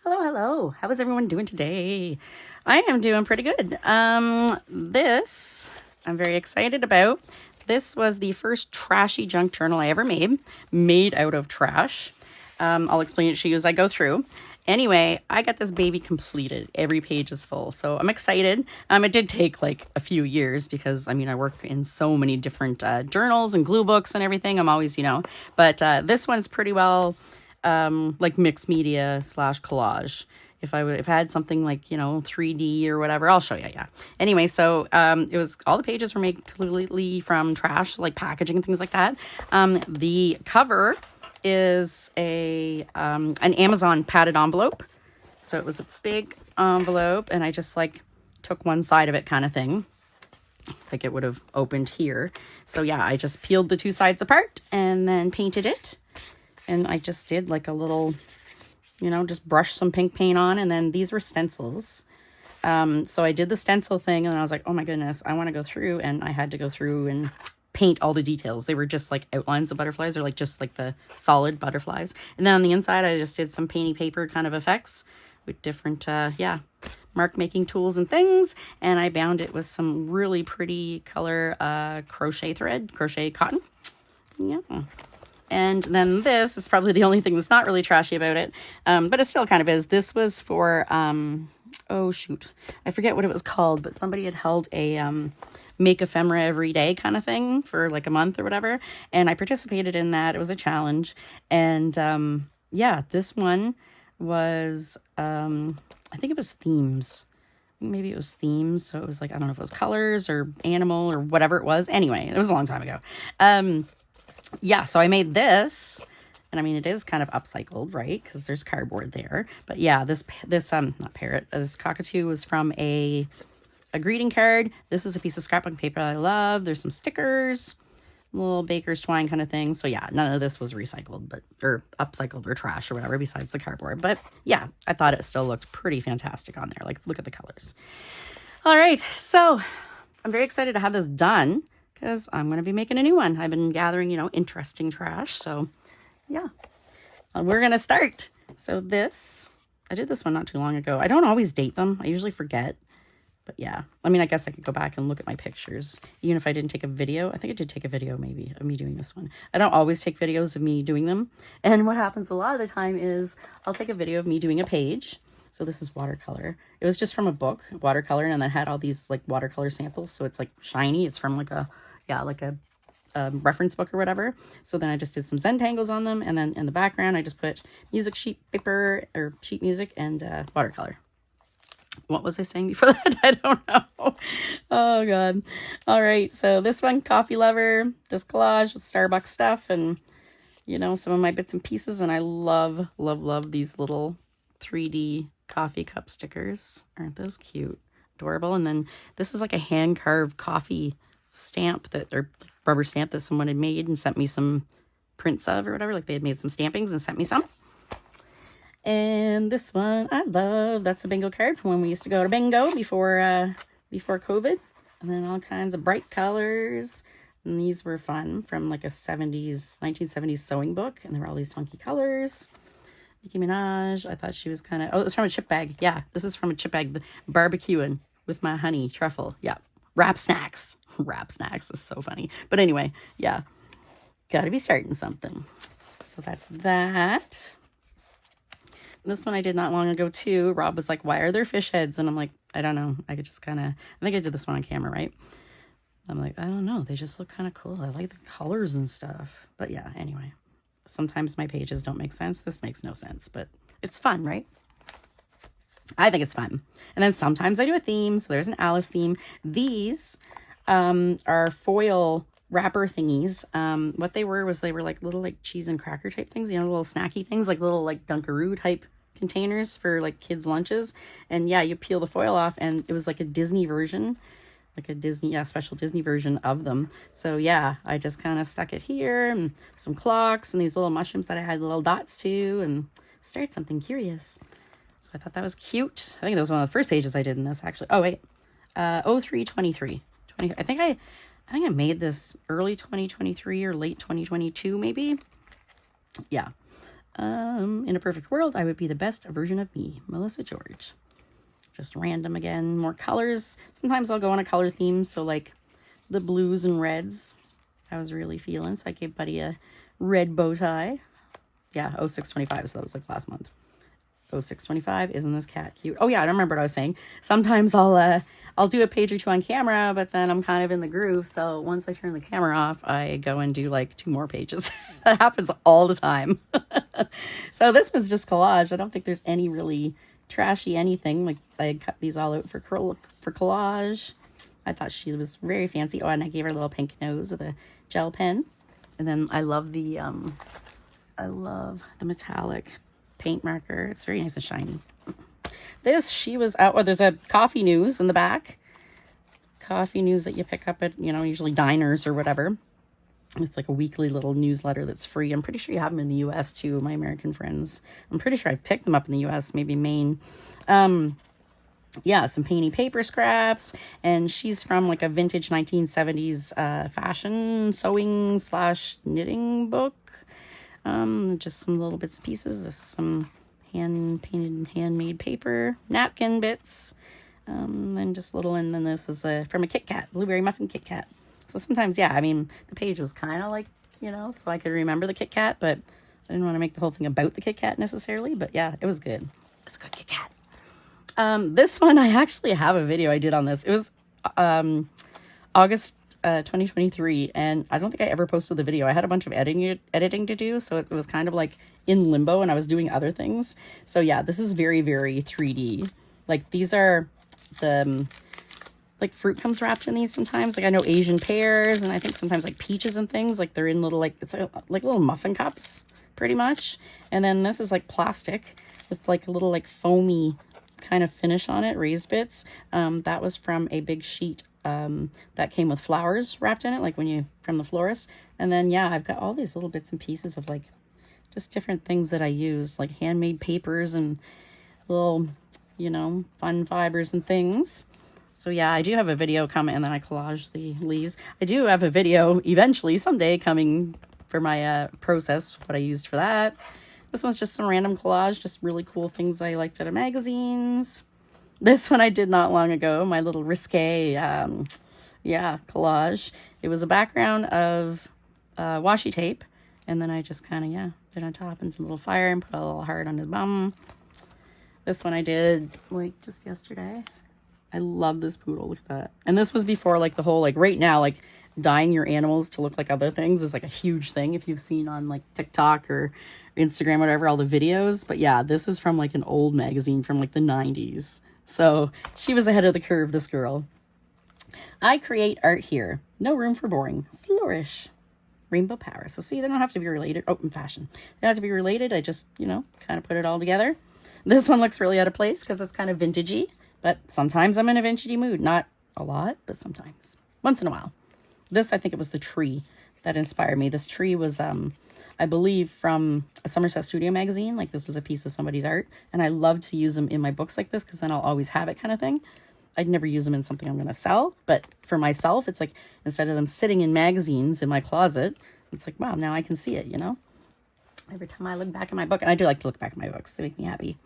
Hello, hello. How is everyone doing today? I am doing pretty good. This I'm very excited about. This was the first trashy junk journal I ever made out of trash. I'll explain it to you as I go through. Anyway, I got this baby completed. Every page is full, so I'm excited. It did take like a few years because, I work in so many different journals and glue books and everything. I'm always, but this one's pretty well like mixed media / collage. If I had something like, 3D or whatever, I'll show you. Yeah. Anyway, so it was all the pages were made completely from trash, like packaging and things like that. The cover is an Amazon padded envelope. So it was a big envelope, and I just like took one side of it kind of thing. Like it would have opened here. So yeah, I just peeled the two sides apart and then painted it. And I just did like a little, just brushed some pink paint on. And then these were stencils. So I did the stencil thing, and I was like, oh my goodness, I want to go through. And I had to go through and paint all the details. They were just like outlines of butterflies, or like just like the solid butterflies. And then on the inside, I just did some painty paper kind of effects with different, mark making tools and things. And I bound it with some really pretty color crochet cotton. Yeah. And then this is probably the only thing that's not really trashy about it, but it still kind of is. This was for, oh shoot, I forget what it was called, but somebody had held a make ephemera every day kind of thing for like a month or whatever, and I participated in that. It was a challenge, and yeah, this one was, I think it was themes. Maybe it was themes, so it was like, I don't know if it was colors or animal or whatever it was. Anyway, it was a long time ago. Yeah, so I made this, and it is kind of upcycled, right? Because there's cardboard there. But yeah, this not parrot, this cockatoo was from a greeting card. This is a piece of scrapbook paper that I love. There's some stickers, little baker's twine kind of thing. So yeah, none of this was recycled, or upcycled or trash or whatever besides the cardboard. But yeah, I thought it still looked pretty fantastic on there. Like, look at the colors. All right, so I'm very excited to have this done, because I'm going to be making a new one. I've been gathering, interesting trash. So, yeah, we're going to start. So I did this one not too long ago. I don't always date them. I usually forget. But yeah, I guess I could go back and look at my pictures, even if I didn't take a video. I think I did take a video maybe of me doing this one. I don't always take videos of me doing them. And what happens a lot of the time is I'll take a video of me doing a page. So this is watercolor. It was just from a book, watercolor, and then had all these like watercolor samples. So it's like shiny. It's from like a reference book or whatever. So then I just did some Zentangles on them, and then in the background I just put music sheet paper or sheet music and watercolor. What was I saying before that? I don't know. Oh god. All right, so this one, coffee lover, just collage with Starbucks stuff and some of my bits and pieces. And I love these little 3D coffee cup stickers. Aren't those cute? Adorable. And then this is like a hand carved coffee stamp or rubber stamp that someone had made and sent me some prints of or whatever. Like they had made some stampings and sent me some. And this one I love. That's a bingo card from when we used to go to bingo before COVID. And then all kinds of bright colors. And these were fun, from like a 1970s sewing book. And there were all these funky colors. Nicki Minaj. I thought she was kind of, it was from a chip bag. Yeah, this is from a chip bag. Barbecuing with my honey truffle. Yeah. Wrap snacks. Wrap snacks is so funny. But anyway, yeah. Gotta be starting something. So that's that. This one I did not long ago too. Rob was like, why are there fish heads? And I'm like, I don't know. I could just kind of, I think I did this one on camera, right? I'm like, I don't know. They just look kind of cool. I like the colors and stuff. But yeah, anyway. Sometimes my pages don't make sense. This makes no sense, but it's fun, right? I think it's fun. And then sometimes I do a theme. So there's an Alice theme. These are foil wrapper thingies. What they were like little like cheese and cracker type things, little snacky things, like little like Dunkaroo type containers for like kids' lunches. And yeah, you peel the foil off, and it was like a Disney version, like a special Disney version of them. So yeah, I just kind of stuck it here, and some clocks and these little mushrooms that I had little dots to, and started something curious. So I thought that was cute. I think that was one of the first pages I did in this, actually. Oh wait, 0323. I think I made this early 2023 or late 2022, maybe. Yeah. In a perfect world, I would be the best version of me, Melissa George. Just random again, more colors. Sometimes I'll go on a color theme, so like the blues and reds I was really feeling. So I gave Buddy a red bow tie. Yeah, 0625, so that was like last month. 0625, isn't this cat cute? Oh yeah, I don't remember what I was saying. Sometimes I'll do a page or two on camera, but then I'm kind of in the groove. So once I turn the camera off, I go and do like 2 more pages. That happens all the time. So this was just collage. I don't think there's any really trashy anything. Like I cut these all out for collage. I thought she was very fancy. Oh, and I gave her a little pink nose with a gel pen. And then I love the metallic paint marker. It's very nice and shiny. This, she was out, there's a coffee news in the back. Coffee news that you pick up at, usually diners or whatever. It's like a weekly little newsletter that's free. I'm pretty sure you have them in the US too, my American friends. I'm pretty sure I've picked them up in the US, maybe Maine. Yeah, some painty paper scraps, and she's from like a vintage 1970s fashion sewing / knitting book. Just some little bits and pieces. This is some hand-painted, handmade paper, napkin bits, and just little, and then this is from a Kit Kat, blueberry muffin Kit Kat. So sometimes, yeah, I mean, the page was kind of like, so I could remember the Kit Kat, but I didn't want to make the whole thing about the Kit Kat necessarily, but yeah, it was good. It's a good Kit Kat. This one, I actually have a video I did on this. It was August 2023, and I don't think I ever posted the video. I had a bunch of editing to do, so it was kind of like in limbo, and I was doing other things. So yeah, this is very, very 3D. Like these are the like fruit comes wrapped in these sometimes. Like I know Asian pears, and I think sometimes like peaches and things. Like they're in little like like little muffin cups, pretty much. And then this is like plastic with like a little like foamy kind of finish on it, raised bits. That was from a big sheet that came with flowers wrapped in it, like from the florist. And then yeah, I've got all these little bits and pieces of like just different things that I use, like handmade papers and little fun fibers and things. So yeah, I do have a video coming, and then I collage the leaves. I do have a video eventually someday coming for my process, what I used for that. This one's just some random collage, just really cool things I liked out of magazines. This one I did not long ago, my little risque, collage. It was a background of washi tape, and then I just kind of, did on top into a little fire and put a little heart on his bum. This one I did, like, just yesterday. I love this poodle, look at that. And this was before, like, the whole, like, right now, like, dyeing your animals to look like other things is, like, a huge thing if you've seen on, like, TikTok or Instagram, whatever, all the videos. But, yeah, this is from, like, an old magazine from, like, the 90s. So she was ahead of the curve, this girl. I create art here. No room for boring. Flourish. Rainbow power. So see, they don't have to be related. Oh, in fashion. They don't have to be related. I just, kind of put it all together. This one looks really out of place because it's kind of vintagey. But sometimes I'm in a vintagey mood. Not a lot, but sometimes. Once in a while. This, I think it was the tree that inspired me. This tree was, I believe, from a Somerset Studio magazine. Like, this was a piece of somebody's art. And I love to use them in my books like this because then I'll always have it kind of thing. I'd never use them in something I'm going to sell. But for myself, it's like, instead of them sitting in magazines in my closet, it's like, wow, now I can see it, Every time I look back at my book, and I do like to look back at my books. They make me happy.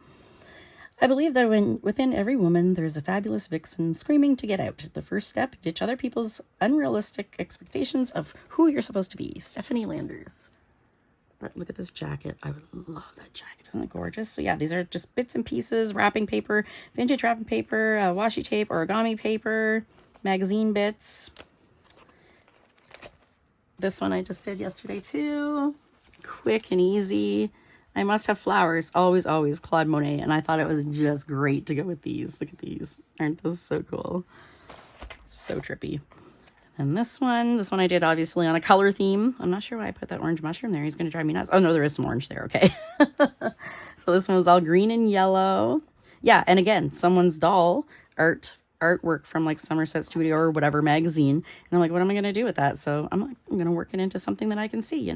I believe that within every woman, there's a fabulous vixen screaming to get out. The first step, ditch other people's unrealistic expectations of who you're supposed to be. Stephanie Landers. But look at this jacket. I would love that jacket. Isn't it gorgeous? So yeah, these are just bits and pieces, wrapping paper, vintage wrapping paper, washi tape, origami paper, magazine bits. This one I just did yesterday too. Quick and easy. I must have flowers. Always, always Claude Monet. And I thought it was just great to go with these. Look at these. Aren't those so cool? It's so trippy. And this one I did obviously on a color theme. I'm not sure why I put that orange mushroom there. He's going to drive me nuts. Oh no, there is some orange there. Okay. So this one was all green and yellow. Yeah. And again, someone's doll artwork from like Somerset Studio or whatever magazine. And I'm like, what am I going to do with that? So I'm going to work it into something that I can see,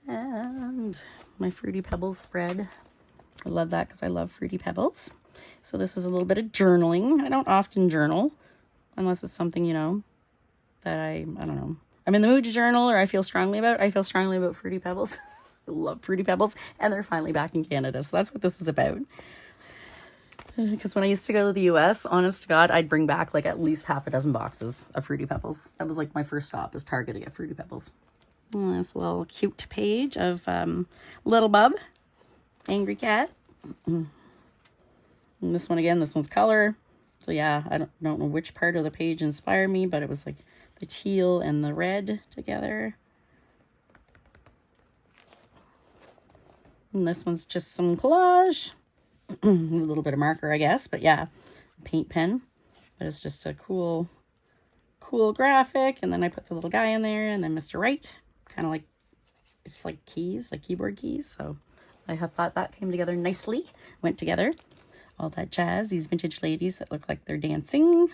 And my Fruity Pebbles spread. I love that because I love Fruity Pebbles. So this was a little bit of journaling. I don't often journal unless it's something, that I don't know. I'm in the mood to journal or I feel strongly about. I feel strongly about Fruity Pebbles. I love Fruity Pebbles, and they're finally back in Canada. So that's what this was about. Because when I used to go to the US, honest to God, I'd bring back like at least half a dozen boxes of Fruity Pebbles. That was like my first stop, is Target to get Fruity Pebbles. And this little cute page of Little Bub, Angry Cat. And this one again, this one's color. So yeah, I don't know which part of the page inspired me, but it was like the teal and the red together. And this one's just some collage. A little bit of marker, I guess, but yeah, paint pen. But it's just a cool graphic. And then I put the little guy in there, and then Mr. Right, kind of like, it's like keys, like keyboard keys. So I have thought that came together nicely, went together. All that jazz, these vintage ladies that look like they're dancing.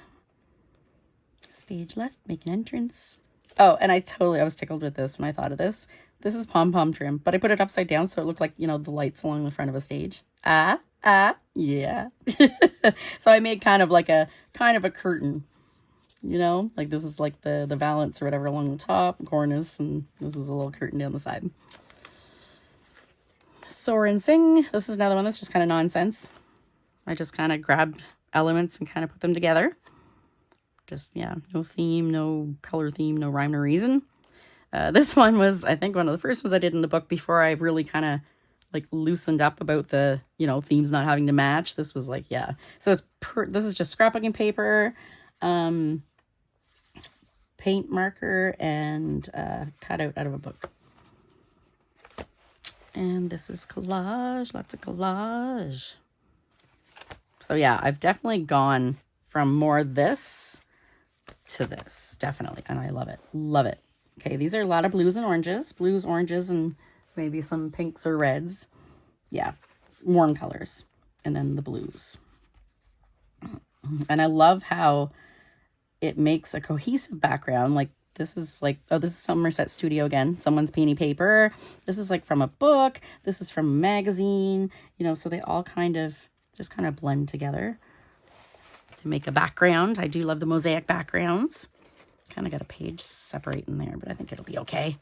Stage left, make an entrance. Oh, and I was tickled with this when I thought of this. This is pom-pom trim, but I put it upside down so it looked like, you know, the lights along the front of a stage. Yeah. So I made kind of a curtain, you know, like this is like the valance or whatever along the top, cornice, and this is a little curtain down the side. Soar and Sing. This is another one that's just kind of nonsense. I just kind of grabbed elements and kind of put them together. Just, yeah, no theme, no color theme, no rhyme or reason. This one was, I think, one of the first ones I did in the book before I really kind of like loosened up about the, you know, themes not having to match. This was like, yeah. So this is just scrapbooking paper, paint marker, and cut out of a book. And this is collage, lots of collage. So yeah, I've definitely gone from more this to this, definitely. And I love it. Love it. Okay, these are a lot of blues and oranges. Blues, oranges, and maybe some pinks or reds. Yeah, warm colors. And then the blues. And I love how it makes a cohesive background. Like this is like, oh, this is Somerset Studio again. Someone's painting paper. This is like from a book. This is from a magazine. You know, so they all kind of just kind of blend together to make a background. I do love the mosaic backgrounds. Kind of got a page separating there, but I think it'll be okay.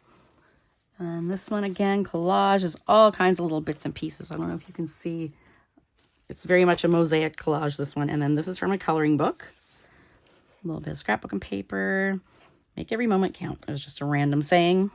And this one again, collage, is all kinds of little bits and pieces. I don't know if you can see. It's very much a mosaic collage, this one. And then this is from a coloring book. A little bit of scrapbooking paper. Make every moment count. It was just a random saying.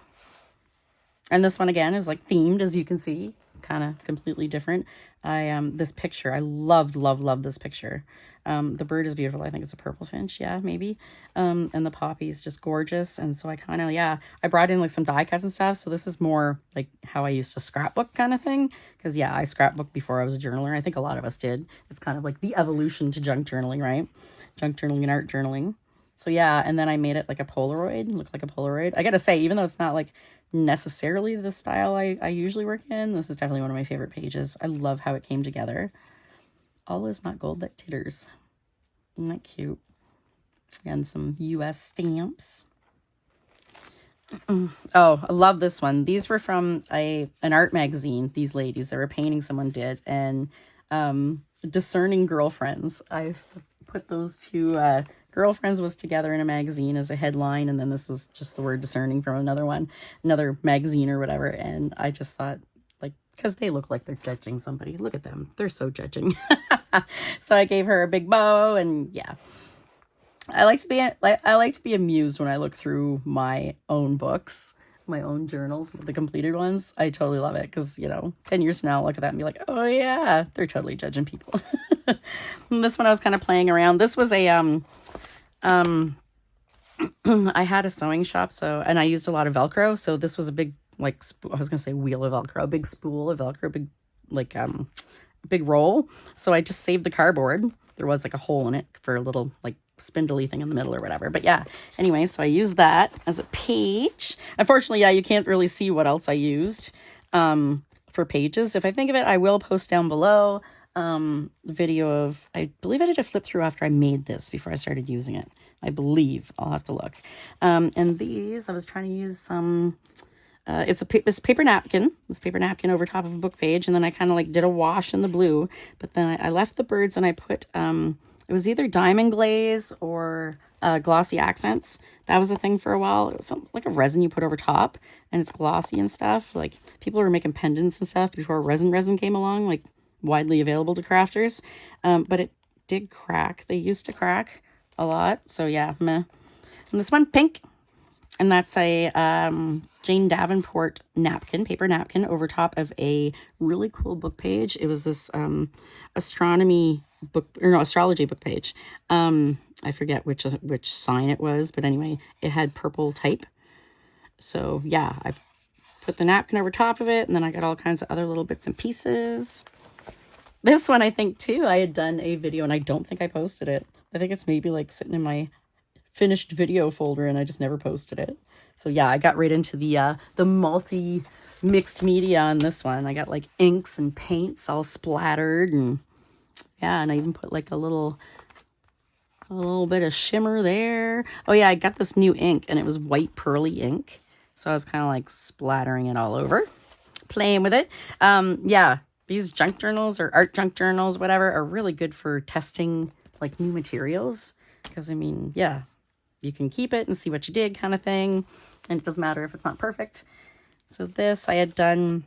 And this one again is like themed, as you can see. Kind of completely different. This picture, I loved this picture. The bird is beautiful. I think it's a purple finch. Yeah, maybe. And the poppy's just gorgeous. And so I kind of, yeah, I brought in like some die cuts and stuff. So this is more like how I used to scrapbook kind of thing. Because yeah, I scrapbooked before I was a journaler. I think a lot of us did. It's kind of like the evolution to junk journaling, right? Junk journaling and art journaling. So yeah, and then I made it like a Polaroid, look like a Polaroid. I gotta say, even though it's not like necessarily the style I usually work in, this is definitely one of my favorite pages. I love how it came together. All is not gold that titters. Isn't that cute? And some US stamps. Oh, I love this one. These were from an art magazine, these ladies. They were painting someone did. And Discerning Girlfriends. I've put those two Girlfriends was together in a magazine as a headline, and then this was just the word discerning from another magazine or whatever. And I just thought, like, because they look like they're judging somebody. Look at them. They're so judging. So I gave her a big bow, and yeah. I like to be amused when I look through my own books, my own journals, the completed ones. I totally love it because, you know, 10 years from now, I'll look at that and be like, oh yeah, they're totally judging people. And this one I was kind of playing around. This was a I had a sewing shop, and I used a lot of Velcro. So this was a big, like, I was gonna say wheel of Velcro, a big spool of Velcro, big, like, big roll. So I just saved the cardboard. There was like a hole in it for a little, like, spindly thing in the middle or whatever. But yeah, anyway, so I used that as a page. Unfortunately, yeah, you can't really see what else I used for pages. If I think of it, I will post down below the video of, I believe I did a flip through after I made this before I started using it. I believe. I'll have to look. And these, I was trying to use some It's this paper napkin. This paper napkin over top of a book page, and then I kind of like did a wash in the blue. But then I left the birds and I put it was either diamond glaze or glossy accents. That was a thing for a while. It was like a resin you put over top, and it's glossy and stuff. Like people were making pendants and stuff before resin came along, like widely available to crafters. But it did crack. They used to crack a lot. So yeah, meh. And this one, pink. And that's a Jane Davenport napkin, paper napkin, over top of a really cool book page. It was this astrology book page. I forget which sign it was, but anyway, it had purple type. So yeah, I put the napkin over top of it, and then I got all kinds of other little bits and pieces. This one, I think too, I had done a video, and I don't think I posted it. I think it's maybe like sitting in my finished video folder, and I just never posted it. So yeah, I got right into the multi mixed media on this one. I got like inks and paints all splattered, and yeah, and I even put like a little bit of shimmer there. Oh yeah, I got this new ink, and it was white pearly ink, so I was kind of like splattering it all over, playing with it. Yeah, these junk journals or art junk journals, whatever, are really good for testing like new materials, because I mean, yeah, you can keep it and see what you did, kind of thing, and it doesn't matter if it's not perfect. So this I had done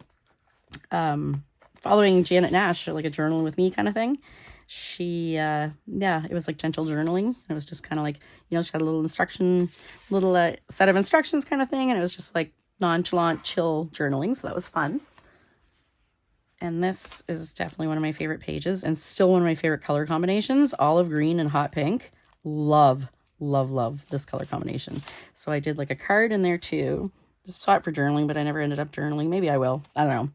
following Janet Nash, like a journal with me kind of thing. She yeah, it was like gentle journaling. It was just kind of like, you know, she had a little set of instructions kind of thing, and it was just like nonchalant, chill journaling, so that was fun. And this is definitely one of my favorite pages, and still one of my favorite color combinations, olive green and hot pink. Love this color combination. So I did like a card in there too. Just saw it for journaling, but I never ended up journaling. Maybe I will. I don't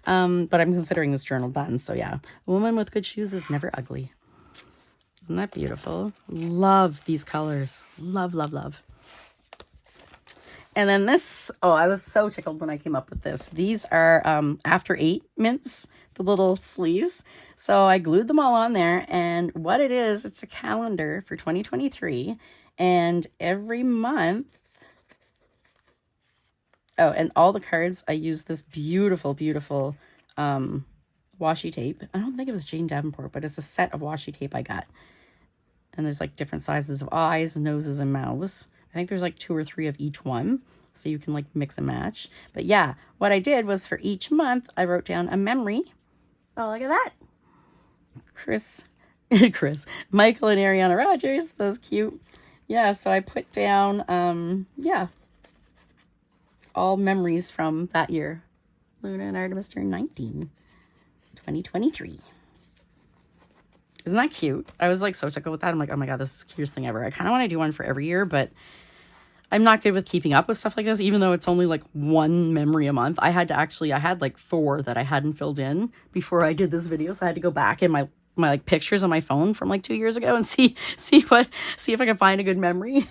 know. But I'm considering this journal done. So yeah, a woman with good shoes is never ugly. Isn't that beautiful? Love these colors. Love. And then this, oh, I was so tickled when I came up with this. These are After 8 mints, the little sleeves. So I glued them all on there. And what it is, it's a calendar for 2023. And every month, oh, and all the cards, I use this beautiful washi tape. I don't think it was Jane Davenport, but it's a set of washi tape I got. And there's like different sizes of eyes, noses, and mouths. I think there's like 2 or 3 of each one, so you can like mix and match. But yeah, what I did was for each month, I wrote down a memory. Oh, look at that. Michael and Ariana Rogers. That was cute. Yeah, so I put down, yeah, all memories from that year. Luna and Artemis turned 19, 2023. Isn't that cute? I was like so tickled with that. I'm like, oh my God, this is the cutest thing ever. I kind of want to do one for every year, but I'm not good with keeping up with stuff like this, even though it's only like one memory a month. I had like 4 that I hadn't filled in before I did this video. So I had to go back in my like pictures on my phone from like 2 years ago and see if I can find a good memory.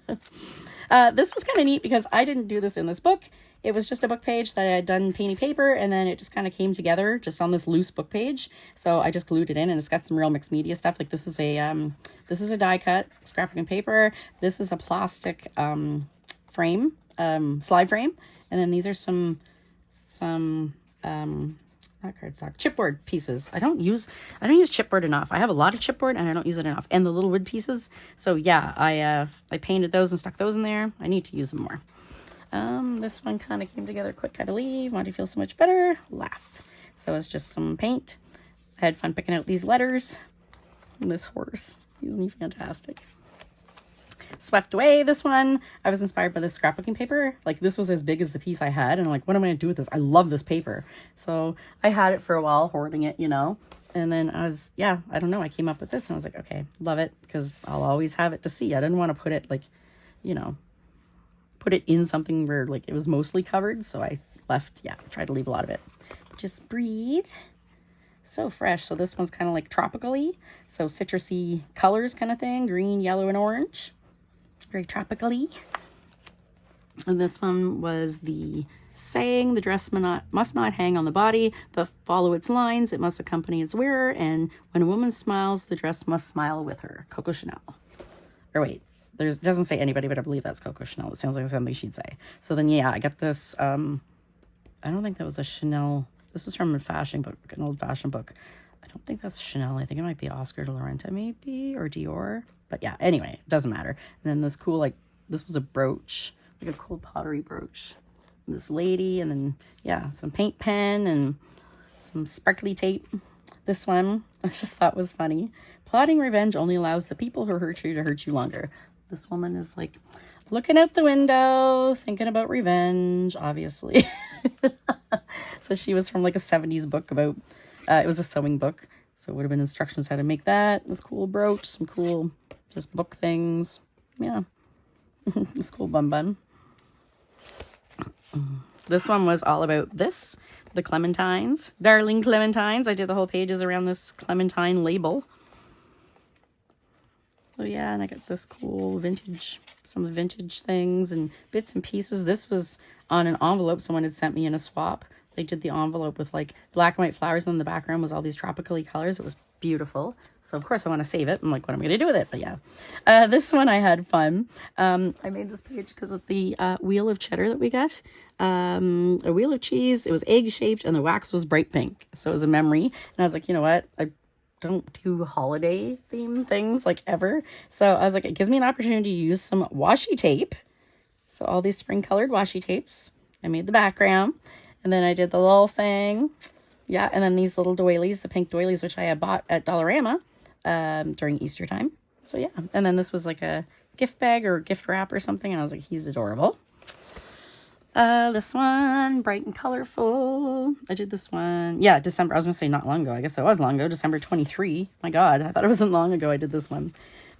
This was kind of neat because I didn't do this in this book. It was just a book page that I had done painty paper, and then it just kind of came together just on this loose book page. So I just glued it in, and it's got some real mixed media stuff. Like this is a die cut scrapbook and paper. This is a plastic frame, slide frame, and then these are some not cardstock, chipboard pieces. I don't use chipboard enough. I have a lot of chipboard and I don't use it enough. And the little wood pieces. So yeah, I painted those and stuck those in there. I need to use them more. This one kind of came together quick, I believe. Want to feel so much better? Laugh. So it's just some paint. I had fun picking out these letters. And this horse. Isn't he fantastic? Swept away this one. I was inspired by this scrapbooking paper. Like this was as big as the piece I had, and I'm like, what am I gonna do with this? I love this paper. So I had it for a while, hoarding it, you know. And then I don't know, I came up with this and I was like, okay, love it, because I'll always have it to see. I didn't want to put it like, you know, put it in something where like it was mostly covered. So I tried to leave a lot of it. Just breathe. So fresh. So this one's kind of like tropically, so citrusy colors kind of thing, green, yellow, and orange. Very tropically. And this one was the saying, the dress must not hang on the body, but follow its lines. It must accompany its wearer. And when a woman smiles, the dress must smile with her. Coco Chanel. Or wait, doesn't say anybody, but I believe that's Coco Chanel. It sounds like something she'd say. So then, yeah, I got this. I don't think that was a Chanel. This was from a fashion book, an old fashion book. I don't think that's Chanel. I think it might be Oscar de la Renta, maybe, or Dior. But yeah, anyway, it doesn't matter. And then this cool, like, this was a brooch, like a cool pottery brooch. This lady, and then, yeah, some paint pen and some sparkly tape. This one, I just thought was funny. Plotting revenge only allows the people who hurt you to hurt you longer. This woman is like looking out the window, thinking about revenge, obviously. So she was from like a 70s book about, it was a sewing book. So it would have been instructions how to make that. This cool brooch, some cool just book things. Yeah. This cool bun. This one was all about this, the clementines, darling clementines. I did the whole pages around this clementine label. So yeah, and I got this cool vintage, some vintage things and bits and pieces. This was on an envelope someone had sent me in a swap. They did the envelope with like black and white flowers, and in the background was all these tropically colors. It was beautiful. So of course I want to save it. I'm like, what am I going to do with it? But yeah, this one I had fun. I made this page because of the wheel of cheddar that we got. A wheel of cheese. It was egg shaped and the wax was bright pink. So it was a memory. And I was like, you know what? I don't do holiday theme things like ever. So I was like, it gives me an opportunity to use some washi tape. So all these spring colored washi tapes. I made the background. And then I did the little thing. Yeah, and then these little doilies, the pink doilies, which I had bought at Dollarama during Easter time. So yeah, and then this was like a gift bag or gift wrap or something. And I was like, he's adorable. This one, bright and colorful. I did this one. Yeah, December. I was going to say not long ago. I guess it was long ago. December 23. My God, I thought it wasn't long ago I did this one.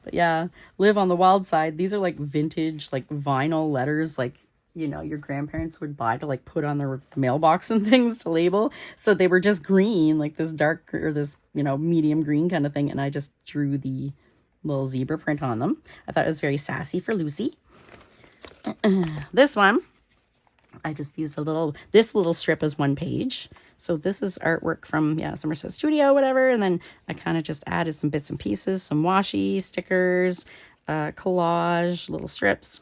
But yeah, Live on the Wild Side. These are like vintage, like vinyl letters, like, you know, your grandparents would buy to like put on their mailbox and things to label. So they were just green, like this dark or this, you know, medium green kind of thing. And I just drew the little zebra print on them. I thought it was very sassy for Lucy. This one, I just used this little strip as one page. So this is artwork from, yeah, Somerset Studio, whatever. And then I kind of just added some bits and pieces, some washi, stickers, collage, little strips.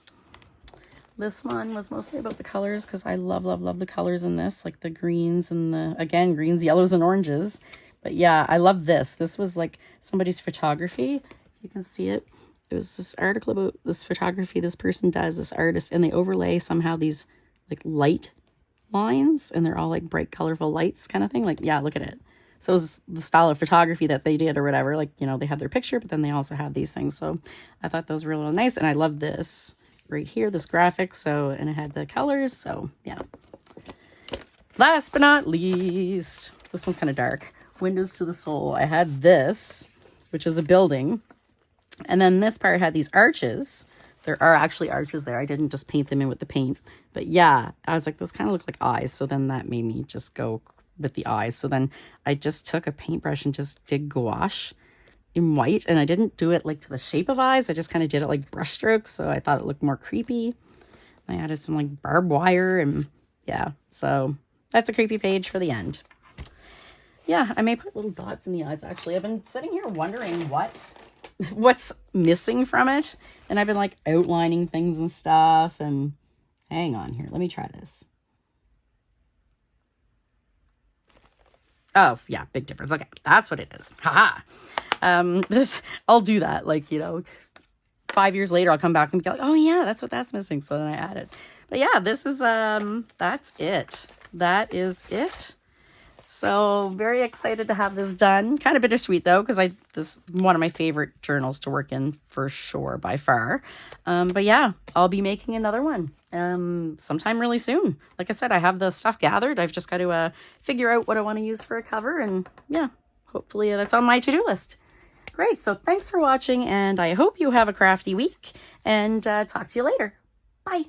This one was mostly about the colors because I love the colors in this, like the greens and the, again, greens, yellows, and oranges. But yeah, I love this. This was like somebody's photography. If you can see it. It was this article about this photography this person does, this artist, and they overlay somehow these like light lines, and they're all like bright, colorful lights kind of thing. Like, yeah, look at it. So it was the style of photography that they did or whatever. Like, you know, they have their picture, but then they also have these things. So I thought those were really nice. And I love this right here, this graphic. So, and it had the colors. So yeah. Last but not least, this one's kind of dark. Windows to the Soul. I had this, which is a building. And then this part had these arches. There are actually arches there. I didn't just paint them in with the paint. But yeah, I was like, those kind of look like eyes. So then that made me just go with the eyes. So then I just took a paintbrush and just did gouache in white. And I didn't do it like to the shape of eyes. I just kind of did it like brush strokes. So I thought it looked more creepy. I added some like barbed wire and yeah. So that's a creepy page for the end. Yeah, I may put little dots in the eyes actually. I've been sitting here wondering what's missing from it. And I've been like outlining things and stuff. And hang on here. Let me try this. Oh, yeah, big difference. Okay, that's what it is. Haha. I'll do that. Like, you know, 5 years later, I'll come back and be like, oh yeah, that's what that's missing. So then I add it. But yeah, this is, that's it. That is it. So very excited to have this done. Kind of bittersweet though, because this is one of my favorite journals to work in for sure, by far. But yeah, I'll be making another one sometime really soon. Like I said, I have the stuff gathered. I've just got to figure out what I want to use for a cover, and yeah, hopefully that's on my to-do list. Great. So thanks for watching, and I hope you have a crafty week, and talk to you later. Bye.